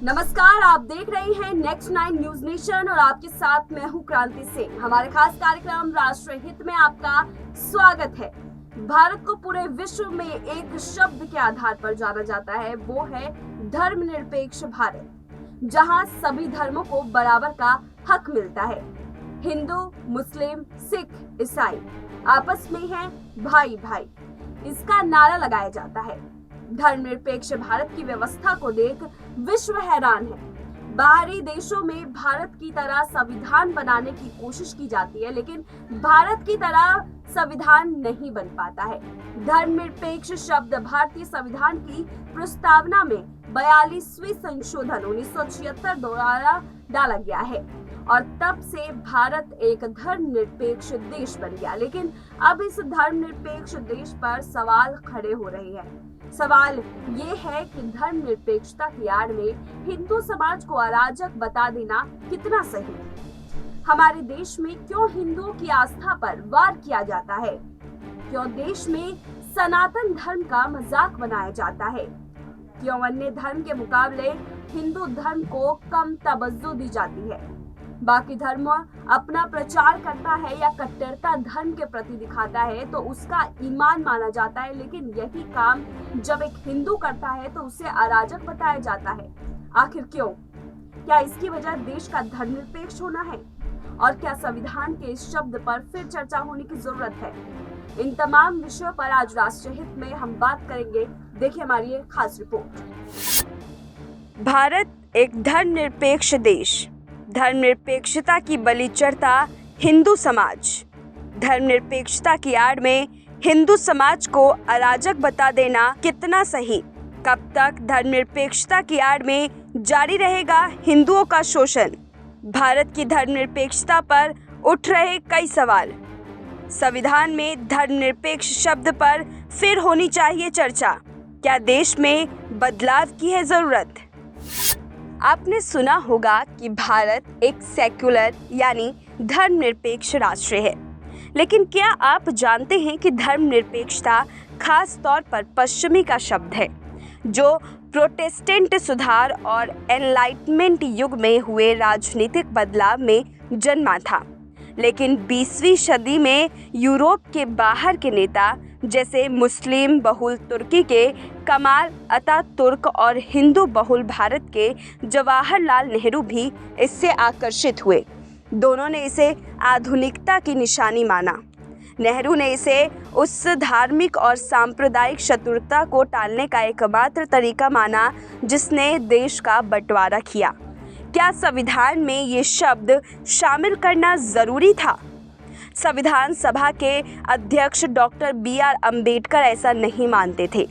नमस्कार, आप देख रहे हैं नेक्स्ट 9 न्यूज नेशन और आपके साथ मैं हूं क्रांति सिंह। हमारे खास कार्यक्रम राष्ट्र हित में आपका स्वागत है। भारत को पूरे विश्व में एक शब्द के आधार पर जाना जाता है, वो है धर्मनिरपेक्ष भारत, जहां सभी धर्मों को बराबर का हक मिलता है। हिंदू, मुस्लिम, सिख, ईसाई आपस में हैं भाई भाई, इसका नारा लगाया जाता है। धर्मनिरपेक्ष भारत की व्यवस्था को देख विश्व हैरान है। बाहरी देशों में भारत की तरह संविधान बनाने की कोशिश की जाती है, लेकिन भारत की तरह संविधान नहीं बन पाता है। धर्मनिरपेक्ष शब्द भारतीय संविधान की प्रस्तावना में 42वें संशोधन 1976 द्वारा डाला गया है और तब से भारत एक धर्मनिरपेक्ष देश बन गया। लेकिन अब इस धर्मनिरपेक्ष देश पर सवाल खड़े हो रहे हैं। सवाल ये है कि धर्मनिरपेक्षता की आड़ में हिंदू समाज को अराजक बता देना कितना सही? हमारे देश में क्यों हिंदुओं की आस्था पर वार किया जाता है? क्यों देश में सनातन धर्म का मजाक बनाया जाता है? क्यों अन्य धर्म के मुकाबले हिंदू धर्म को कम तवज्जो दी जाती है? बाकी धर्म अपना प्रचार करता है या कट्टरता धर्म के प्रति दिखाता है तो उसका ईमान माना जाता है, लेकिन यही काम जब एक हिंदू करता है तो उसे अराजक बताया जाता है। आखिर क्यों? क्या इसकी वजह देश का धर्मनिरपेक्ष होना है? और क्या संविधान के इस शब्द पर फिर चर्चा होने की जरूरत है? इन तमाम विषयों पर आज राष्ट्रहित में हम बात करेंगे। देखिए हमारी ये खास रिपोर्ट। भारत एक धर्मनिरपेक्ष देश, धर्मनिरपेक्षता की बलि चढ़ता हिंदू समाज। धर्मनिरपेक्षता की आड़ में हिंदू समाज को अराजक बता देना कितना सही? कब तक धर्मनिरपेक्षता की आड़ में जारी रहेगा हिंदुओं का शोषण? भारत की धर्मनिरपेक्षता पर उठ रहे कई सवाल। संविधान में धर्मनिरपेक्ष शब्द पर फिर होनी चाहिए चर्चा। क्या देश में बदलाव की है जरूरत? आपने सुना होगा कि भारत एक सेक्युलर यानी धर्मनिरपेक्ष राष्ट्र है, लेकिन क्या आप जानते हैं कि धर्मनिरपेक्षता खास तौर पर पश्चिमी का शब्द है, जो प्रोटेस्टेंट सुधार और एनलाइटमेंट युग में हुए राजनीतिक बदलाव में जन्मा था। लेकिन 20वीं सदी में यूरोप के बाहर के नेता जैसे मुस्लिम बहुल तुर्की के कमाल अतातुर्क और हिंदू बहुल भारत के जवाहरलाल नेहरू भी इससे आकर्षित हुए। दोनों ने इसे आधुनिकता की निशानी माना। नेहरू ने इसे उस धार्मिक और सांप्रदायिक शत्रुता को टालने का एकमात्र तरीका माना जिसने देश का बंटवारा किया। क्या संविधान में ये शब्द शामिल करना जरूरी था? संविधान सभा के अध्यक्ष डॉक्टर BR अम्बेडकर ऐसा नहीं मानते थे।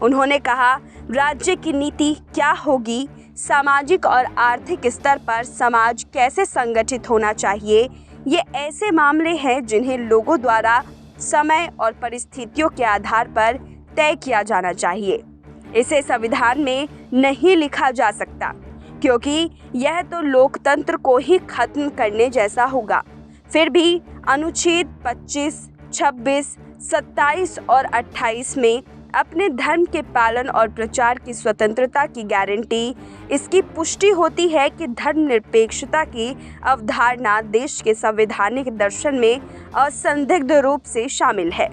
उन्होंने कहा, राज्य की नीति क्या होगी, सामाजिक और आर्थिक स्तर पर समाज कैसे संगठित होना चाहिए, ये ऐसे मामले हैं जिन्हें लोगों द्वारा समय और परिस्थितियों के आधार पर तय किया जाना चाहिए। इसे संविधान में नहीं लिखा जा सकता, क्योंकि यह तो लोकतंत्र को ही खत्म करने जैसा होगा। फिर भी अनुच्छेद 25, 26, 27 और 28 में अपने धर्म के पालन और प्रचार की स्वतंत्रता की गारंटी, इसकी पुष्टि होती है कि धर्मनिरपेक्षता की अवधारणा देश के संवैधानिक दर्शन में असंदिग्ध रूप से शामिल है।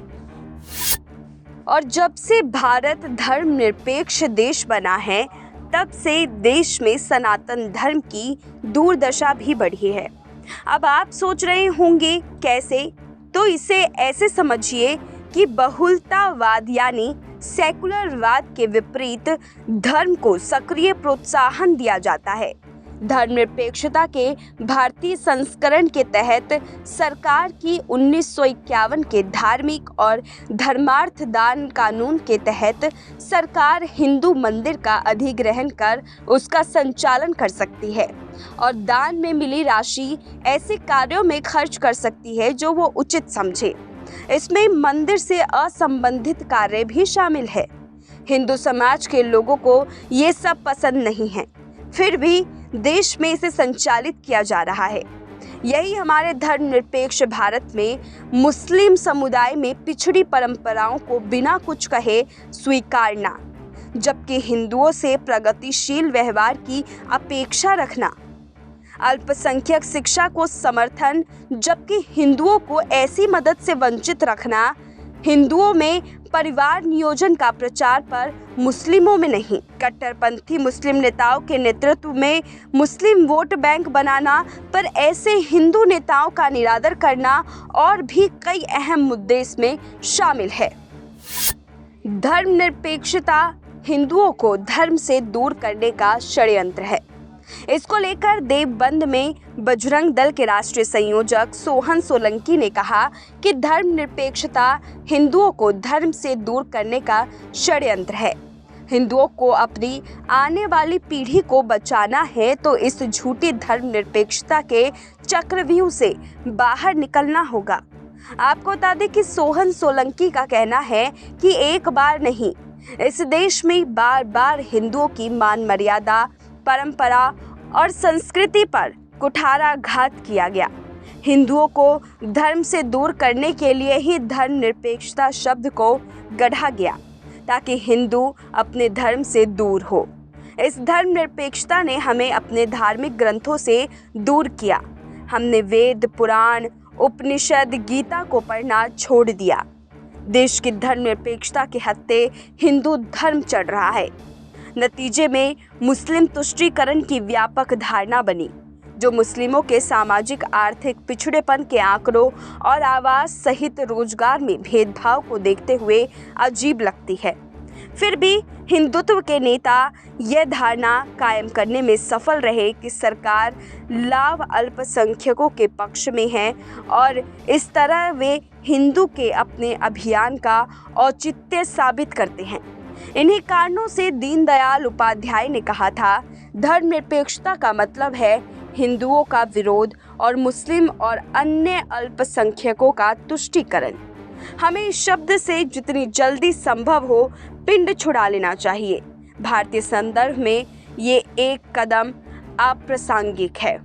और जब से भारत धर्मनिरपेक्ष देश बना है, तब से देश में सनातन धर्म की दुर्दशा भी बढ़ी है। अब आप सोच रहे होंगे कैसे? तो इसे ऐसे समझिए कि बहुलतावाद यानी सेकुलरवाद के विपरीत धर्म को सक्रिय प्रोत्साहन दिया जाता है। धर्मनिरपेक्षता के भारतीय संस्करण के तहत सरकार की 1951 के धार्मिक और धर्मार्थ दान कानून के तहत सरकार हिंदू मंदिर का अधिग्रहण कर उसका संचालन कर सकती है और दान में मिली राशि ऐसे कार्यों में खर्च कर सकती है जो वो उचित समझे। इसमें मंदिर से असंबंधित कार्य भी शामिल है। हिंदू समाज के लोगों को ये सब पसंद नहीं है, फिर भी देश में इसे संचालित किया जा रहा है। यही हमारे धर्मनिरपेक्ष भारत में मुस्लिम समुदाय में पिछड़ी परंपराओं को बिना कुछ कहे स्वीकारना, जबकि हिंदुओं से प्रगतिशील व्यवहार की अपेक्षा रखना, अल्पसंख्यक शिक्षा को समर्थन जबकि हिंदुओं को ऐसी मदद से वंचित रखना, हिंदुओं में परिवार नियोजन का प्रचार पर मुस्लिमों में नहीं, कट्टरपंथी मुस्लिम नेताओं के नेतृत्व में मुस्लिम वोट बैंक बनाना पर ऐसे हिंदू नेताओं का निरादर करना और भी कई अहम मुद्दे इसमें शामिल है। धर्मनिरपेक्षता हिंदुओं को धर्म से दूर करने का षड्यंत्र है। इसको लेकर देवबंद में बजरंग दल के राष्ट्रीय संयोजक सोहन सोलंकी ने कहा कि धर्मनिरपेक्षता हिंदुओं को धर्म से दूर करने का षड्यंत्र है। हिंदुओं को अपनी आने वाली पीढ़ी को बचाना है तो इस झूठी धर्मनिरपेक्षता के चक्रव्यूह से बाहर निकलना होगा। आपको बता दें कि सोहन सोलंकी का कहना है कि एक बार नहीं, इस देश में बार बार हिंदुओं की मान मर्यादा, परंपरा और संस्कृति पर कुठाराघात किया गया। हिंदुओं को धर्म से दूर करने के लिए ही धर्मनिरपेक्षता शब्द को गढ़ा गया ताकि हिंदू अपने धर्म से दूर हो। इस धर्मनिरपेक्षता ने हमें अपने धार्मिक ग्रंथों से दूर किया। हमने वेद, पुराण, उपनिषद, गीता को पढ़ना छोड़ दिया। देश की धर्मनिरपेक्षता के हत्थे हिंदू धर्म चढ़ रहा है। नतीजे में मुस्लिम तुष्टीकरण की व्यापक धारणा बनी, जो मुस्लिमों के सामाजिक आर्थिक पिछड़ेपन के आंकड़ों और आवास सहित रोजगार में भेदभाव को देखते हुए अजीब लगती है। फिर भी हिंदुत्व के नेता यह धारणा कायम करने में सफल रहे कि सरकार लाभ अल्पसंख्यकों के पक्ष में है और इस तरह वे हिंदू के अपने अभियान का औचित्य साबित करते हैं। इन्हीं कारणों से दीनदयाल उपाध्याय ने कहा था, धर्मनिरपेक्षता का मतलब है हिंदुओं का विरोध और मुस्लिम और अन्य अल्पसंख्यकों का तुष्टीकरण। हमें इस शब्द से जितनी जल्दी संभव हो पिंड छुड़ा लेना चाहिए। भारतीय संदर्भ में ये एक कदम अप्रासंगिक है।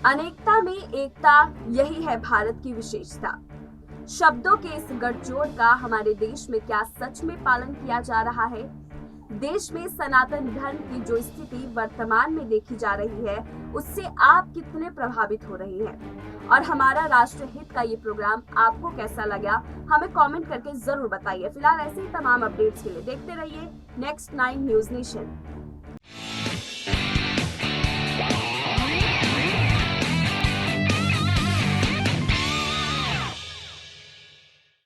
अनेकता में एकता, यही है भारत की विशेषता। शब्दों के इस गठजोड़ का हमारे देश में क्या सच में पालन किया जा रहा है? देश में सनातन धर्म की जो स्थिति वर्तमान में देखी जा रही है, उससे आप कितने प्रभावित हो रहे हैं? और हमारा राष्ट्र हित का ये प्रोग्राम आपको कैसा लगा, हमें कमेंट करके जरूर बताइए। फिलहाल ऐसे ही तमाम अपडेट्स के लिए देखते रहिए नेक्स्ट 9 न्यूज़ नेशन।